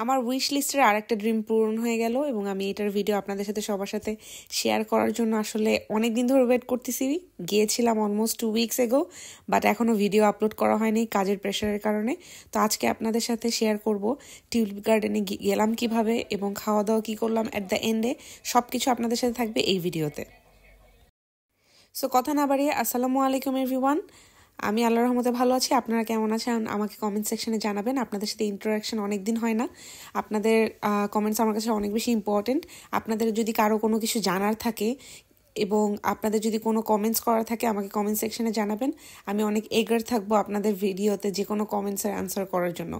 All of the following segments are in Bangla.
আমার উইশ লিস্টের আরেকটা ড্রিম পূরণ হয়ে গেল এবং আমি এটার ভিডিও আপনাদের সাথে সবার সাথে শেয়ার করার জন্য আসলে অনেক দিন ধরে ওয়েট করতেছি। গিয়েছিলাম অলমোস্ট 2 উইকস এগো, বাট এখনও ভিডিও আপলোড করা হয়নি কাজের প্রেশারের কারণে। তো আজকে আপনাদের সাথে শেয়ার করব টিউলিপ গার্ডেনে গেলাম কিভাবে এবং খাওয়া দাওয়া কী করলাম অ্যাট দ্য এন্ডে, সব কিছু আপনাদের সাথে থাকবে এই ভিডিওতে। সো কথা না বাড়িয়ে আসসালামু আলাইকুম এভরিওয়ান। আমি আল্লাহর রহমতে ভালো আছি। আপনারা কেমন আছেন আমাকে কমেন্ট সেকশনে জানাবেন। আপনাদের সাথে ইন্টারাকশন অনেক দিন হয় না, আপনাদের কমেন্টস আমার কাছে অনেক বেশি ইম্পর্টেন্ট। আপনাদের যদি কারো কোনো কিছু জানার থাকে এবং আপনাদের যদি কোনো কমেন্টস করা থাকে আমাকে কমেন্ট সেকশনে জানাবেন। আমি অনেক এগার থাকবো আপনাদের ভিডিওতে যে কোনো কমেন্টসের অ্যান্সার করার জন্য।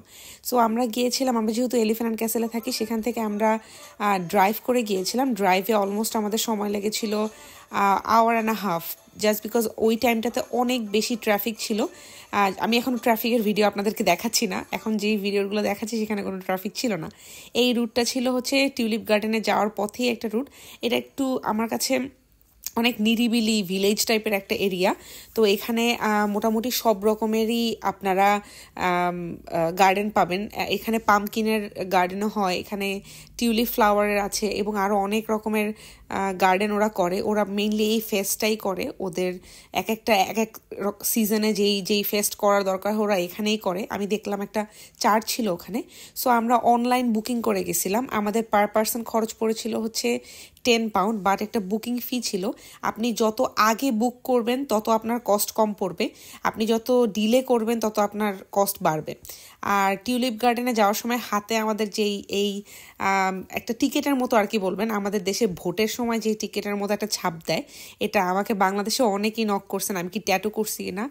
সো আমরা গিয়েছিলাম, আমরা যেহেতু এলিফ্যান্ট অ্যান্ড ক্যাসেলে থাকি সেখান থেকে আমরা ড্রাইভ করে গিয়েছিলাম। ড্রাইভে অলমোস্ট আমাদের সময় লেগেছিল hour and half, just because ওই টাইমটাতে অনেক বেশি ট্রাফিক ছিল। আমি এখন ট্রাফিকের ভিডিও আপনাদেরকে দেখাচ্ছি না, এখন যেই ভিডিওগুলো দেখাচ্ছি সেখানে কোনো ট্রাফিক ছিল না। এই রুটটা ছিল হচ্ছে টিউলিপ গার্ডেনে যাওয়ার পথেই একটা রুট। এটা একটু আমার কাছে অনেক নিরিবিলি ভিলেজ টাইপের একটা এরিয়া। তো এখানে মোটামুটি সব রকমেরই আপনারা গার্ডেন পাবেন। এখানে পামকিনের গার্ডেনও হয়, এখানে টিউলিপ ফ্লাওয়ারের আছে এবং আরও অনেক রকমের গার্ডেন ওরা করে। ওরা মেইনলি এই ফেস্টটাই করে, ওদের এক এক সিজনে যেই ফেস্ট করার দরকার ওরা এখানেই করে। আমি দেখলাম একটা চার্ট ছিল ওখানে। সো আমরা অনলাইন বুকিং করে গেছিলাম। আমাদের পার পার্সন খরচ পড়েছিল হচ্ছে 10 পাউন্ড, বাট একটা বুকিং ফি ছিল। আপনি যত আগে বুক করবেন তত আপনার কস্ট কম পড়বে, আপনি যত ডিলে করবেন তত আপনার কস্ট বাড়বে। আর টিউলিপ গার্ডেনে যাওয়ার সময় হাতে আমাদের যেই একটা টিকেটের মতো আর কি বলবেন, আমাদের দেশে ভোটের সময় যে টিকেটের মতো একটা ছাপ দেয়, এটা আমাকে বাংলাদেশে অনেকেই নক করছেন আমি কি ট্যাটু করছি কিনা।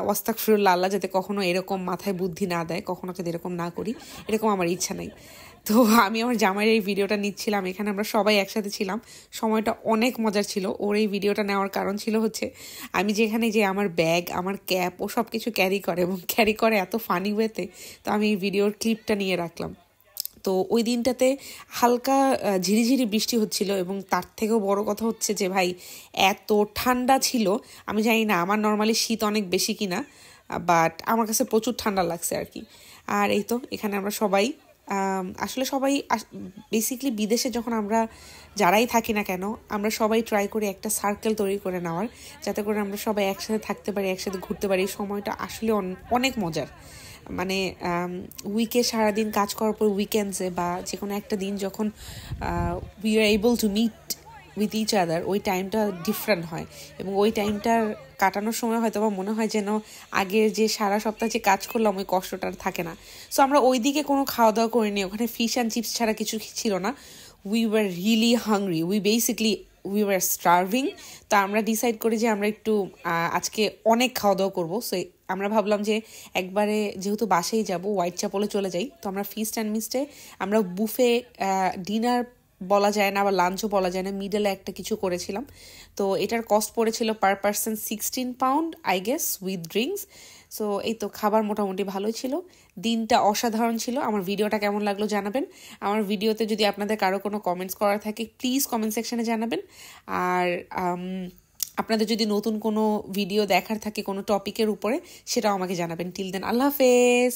ওয়াস্তাগফিরুল্লাহ, আল্লাহ যাতে কখনো এরকম মাথায় বুদ্ধি না দেয়, কখনো যাতে এরকম না করি, এরকম আমার ইচ্ছা নাই। তো আমি আমার জামাইয়ের এই ভিডিওটা নিচ্ছিলাম, এখানে আমরা সবাই একসাথে ছিলাম, সময়টা অনেক মজার ছিল। ওর এই ভিডিওটা নেওয়ার কারণ ছিল হচ্ছে আমি যেখানে যে আমার ব্যাগ, আমার ক্যাপ, ও সব কিছু ক্যারি করে এবং ক্যারি করে এত ফানি ওয়েতে, তো আমি এই ভিডিওর ক্লিপটা নিয়ে রাখলাম। তো ওই দিনটাতে হালকা ঝিরিঝিরি বৃষ্টি হচ্ছিল এবং তার থেকেও বড় কথা হচ্ছে যে ভাই এত ঠান্ডা ছিল। আমি জানি না আমার নর্মালি শীত অনেক বেশি কিনা, বাট আমার কাছে প্রচুর ঠান্ডা লাগছে আর কি। আর এই তো এখানে আমরা সবাই আসলে সবাই বেসিকলি বিদেশে যখন আমরা যারাই থাকি না কেন আমরা সবাই ট্রাই করি একটা সার্কেল তৈরি করে নেওয়ার, যাতে করে আমরা সবাই একসাথে থাকতে পারি, একসাথে ঘুরতে পারি। এই সময়টা আসলে অনেক মজার। মানে উইকে সারাদিন কাজ করার পর উইকেন্ডসে বা যে কোনো একটা দিন যখন we are able to meet with each other, ওই টাইমটা ডিফারেন্ট হয় এবং ওই টাইমটার কাটানোর সময় হয়তো বা মনে হয় যেন আগের যে সারা সপ্তাহ যে কাজ করলাম ওই কষ্টটা থাকে না। সো আমরা ওই দিকে কোনো খাওয়া দাওয়া করিনি, ওখানে ফিশ অ্যান্ড চিপস ছাড়া কিছু ছিল না। We were really hungry, we were starving. তো আমরা ডিসাইড করি যে আমরা একটু আজকে অনেক খাওয়া দাওয়া করবো। সো আমরা ভাবলাম যে একবারে যেহেতু বাসেই যাব হোয়াইট চ্যাপেলে চলে যাই। তো আমরা ফিস্ট অ্যান্ড মিস্টে আমরা বুফে ডিনার বলা যায় না, আবার লাঞ্চও বলা যায় না, মিডলে একটা কিছু করেছিলাম। তো এটার কস্ট পড়েছিল per person 16 pound I guess with drinks. So এই তো খাবার মোটামুটি ভালোই ছিল, দিনটা অসাধারণ ছিল। আমার ভিডিওটা কেমন লাগলো জানাবেন। আমার ভিডিওতে যদি আপনাদের কারো কোনো কমেন্টস করার থাকে প্লিজ কমেন্ট সেকশনে জানাবেন। আর আপনাদের যদি নতুন কোনো ভিডিও দেখার থাকে কোনো টপিকের উপরে সেটাও আমাকে জানাবেন। টিল দেন আল্লাহ হাফেজ।